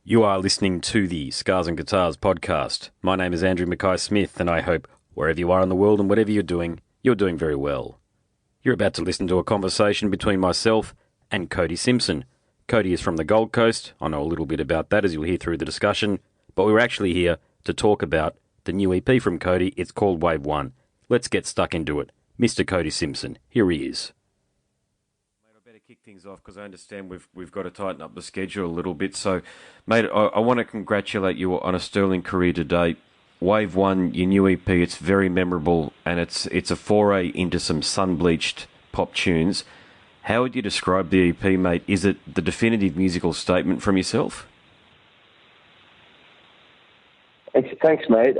You are listening to the Scars and Guitars podcast. My name is Andrew Mackay-Smith, and I hope wherever you are in the world and whatever you're doing very well. You're about to listen to a conversation between myself and Cody Simpson. Cody is from the Gold Coast. I know a little bit about that, as you'll hear through the discussion, but we were actually here to talk about the new EP from Cody. It's called Wave 1. Let's get stuck into it. Mr. Cody Simpson, here he is. Mate, I better kick things off because I understand we've got to tighten up the schedule a little bit. So, mate, I want to congratulate you on a sterling career to date. Wave 1, your new EP, it's very memorable, and it's a foray into some sun-bleached pop tunes. How would you describe the EP, mate? Is it the definitive musical statement from yourself? Thanks, mate.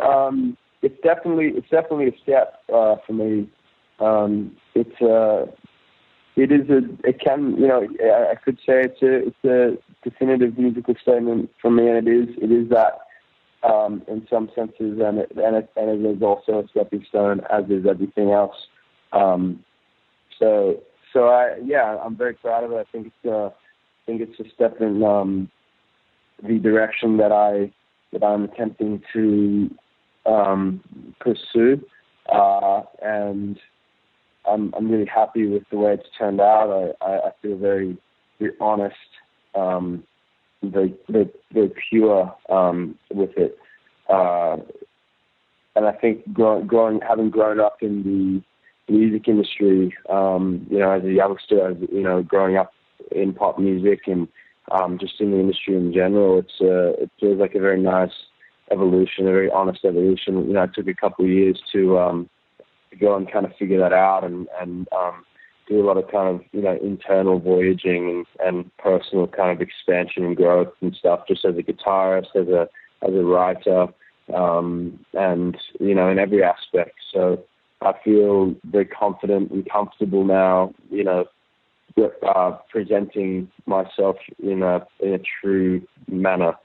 It's definitely a step for me. I could say it's a definitive musical statement for me, and it is that in some senses, and it is also a stepping stone, as is everything else. I'm very proud of it. I think it's a step in the direction that I'm attempting to pursue, and I'm really happy with the way it's turned out. I feel very, very honest, very, very, very pure with it, and I think having grown up in the music industry, as a youngster, growing up in pop music and just in the industry in general, it feels like a very nice evolution, a very honest evolution. It took a couple of years to go and kind of figure that out and do a lot of kind of, internal voyaging and personal kind of expansion and growth and stuff, just as a guitarist, as a writer, and, in every aspect. So I feel very confident and comfortable now, presenting myself in a true manner,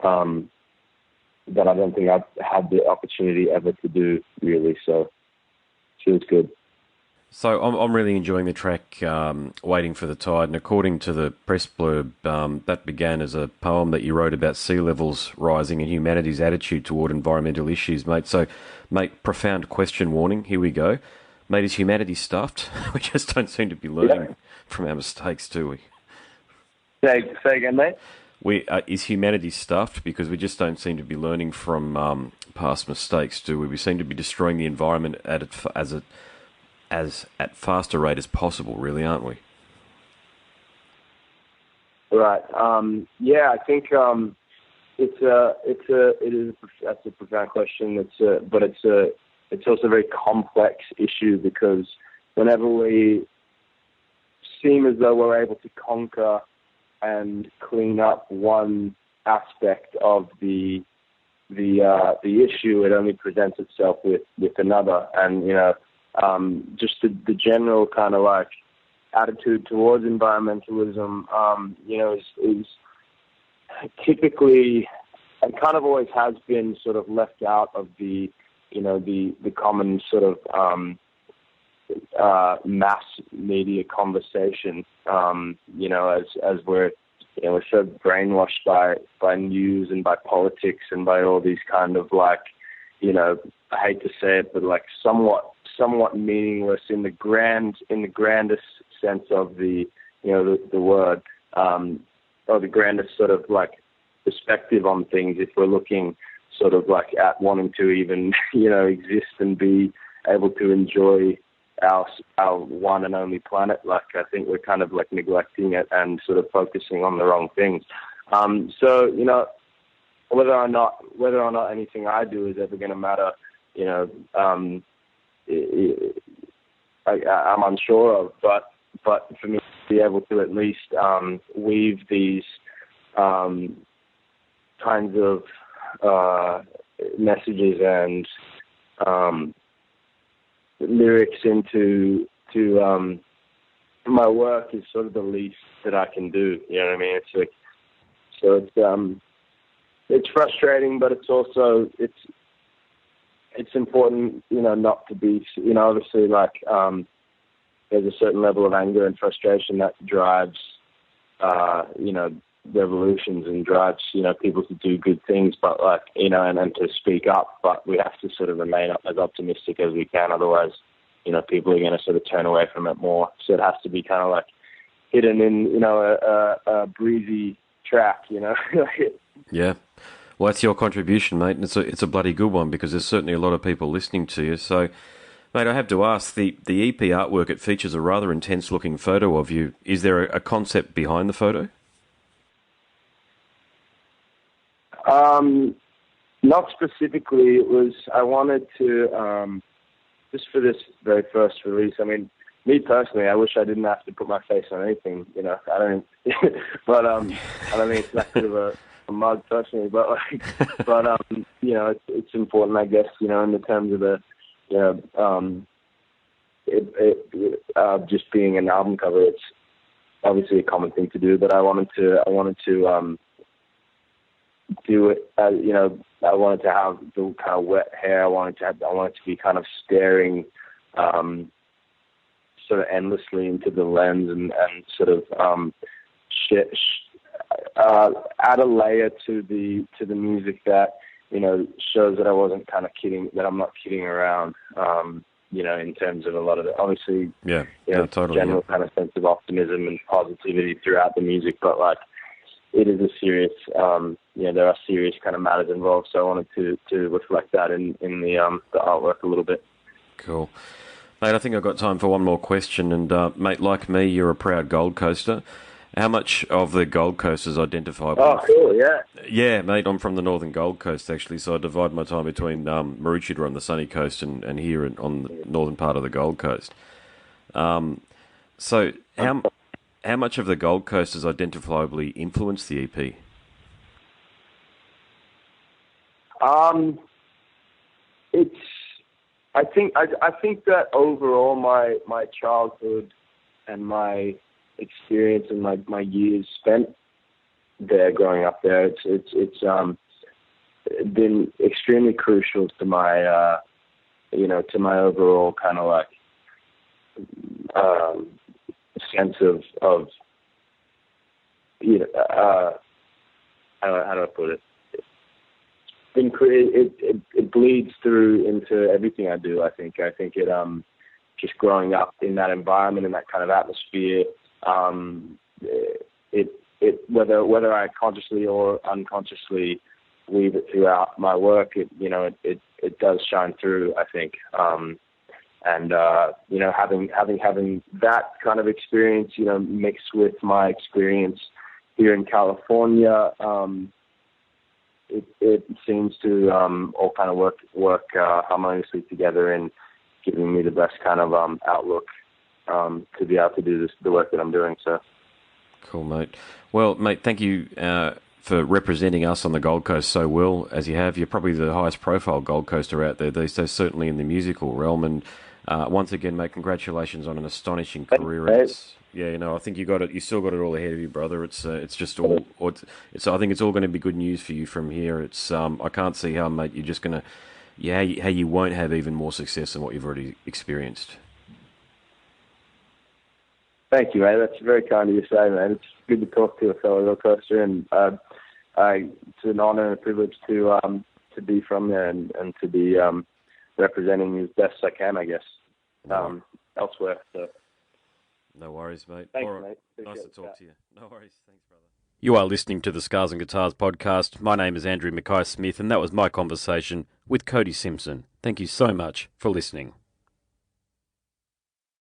that I don't think I've had the opportunity ever to do, really. So feels good. So I'm really enjoying the track Waiting for the Tide, and according to the press blurb, that began as a poem that you wrote about sea levels rising and humanity's attitude toward environmental issues, mate. So, mate, profound question warning, here we go. Mate, is humanity stuffed? We just don't seem to be learning from our mistakes, do we? Say again, mate? Is humanity stuffed? Because we just don't seem to be learning from past mistakes, do we? We seem to be destroying the environment as at faster rate as possible, really, aren't we? Right. I think that's a profound question. It's also a very complex issue, because whenever we seem as though we're able to conquer and clean up one aspect of the issue, it only presents itself with another. And just the general kind of like attitude towards environmentalism, is typically, and kind of always has been, sort of left out of the common sort of mass media conversation. As we're so brainwashed by news and by politics and by all these kind of like, I hate to say it, but like somewhat meaningless in the grandest sense of the word, or the grandest sort of like perspective on things. If we're looking sort of like at wanting to even exist and be able to enjoy our one and only planet, like I think we're kind of like neglecting it and sort of focusing on the wrong things. So whether or not anything I do is ever going to matter, I'm unsure of. But for me to be able to at least weave these kinds of messages and lyrics into my work is sort of the least that I can do. You know what I mean? It's like, so it's frustrating, but it's also it's important, not to be, obviously, like there's a certain level of anger and frustration that drives revolutions and drives, people to do good things, but like, and to speak up, but we have to sort of remain as optimistic as we can. Otherwise, people are going to sort of turn away from it more. So it has to be kind of like hidden in, a breezy track, Yeah. Well, that's your contribution, mate, and it's a bloody good one, because there's certainly a lot of people listening to you. So, mate, I have to ask, the EP artwork, it features a rather intense-looking photo of you. Is there a concept behind the photo? Not specifically. It was, I wanted to, just for this very first release, I mean, me personally, I wish I didn't have to put my face on anything, I don't, but, I don't think it's that good of a mug personally, but it's important, I guess, in the terms of the, just being an album cover. It's obviously a common thing to do, but I wanted to do it. I wanted to have the kind of wet hair. I wanted to be kind of staring, sort of endlessly into the lens and sort of add a layer to the music that shows that I wasn't kind of kidding, that I'm not kidding around. In terms of a lot of the, obviously, totally, general kind of sense of optimism and positivity throughout the music, but like it is a serious, there are serious kind of matters involved. So I wanted to reflect that in the artwork a little bit. Cool. Mate, I think I've got time for one more question. And, mate, like me, you're a proud Gold Coaster. How much of the Gold Coast is identifiable? Oh, cool, yeah. Yeah, mate, I'm from the northern Gold Coast, actually, so I divide my time between Maroochydore on the sunny coast and here on the northern part of the Gold Coast. So how much of the Gold Coast has identifiably influenced the EP? I think that overall my childhood and my experience and my years spent there, growing up there, it's been extremely crucial to my to my overall kind of like sense of how do I put it? It bleeds through into everything I do. I think it just growing up in that environment, in that kind of atmosphere, it whether I consciously or unconsciously weave it throughout my work, it does shine through, I think. And having that kind of experience, mixed with my experience here in California, it seems to all kind of work harmoniously together in giving me the best kind of outlook to be able to do the work that I'm doing. So cool, mate. Well, mate, thank you for representing us on the Gold Coast so well as you have. You're probably the highest profile Gold Coaster out there these days, certainly in the musical realm. And once again, mate, congratulations on an astonishing career. I think you got it. You still got it all ahead of you, brother. It's just all. I think it's all going to be good news for you from here. It's I can't see how, mate, you're just gonna, how you won't have even more success than what you've already experienced. Thank you, mate. That's very kind of you to say, man. It's good to talk to a fellow roller coaster, and it's an honor and a privilege to be from there and to be representing you as best I can, I guess, elsewhere. So. No worries, mate. Thanks, all right. mate. Nice to talk to you. No worries. Thanks, brother. You are listening to the Scars and Guitars podcast. My name is Andrew Mackay-Smith, and that was my conversation with Cody Simpson. Thank you so much for listening.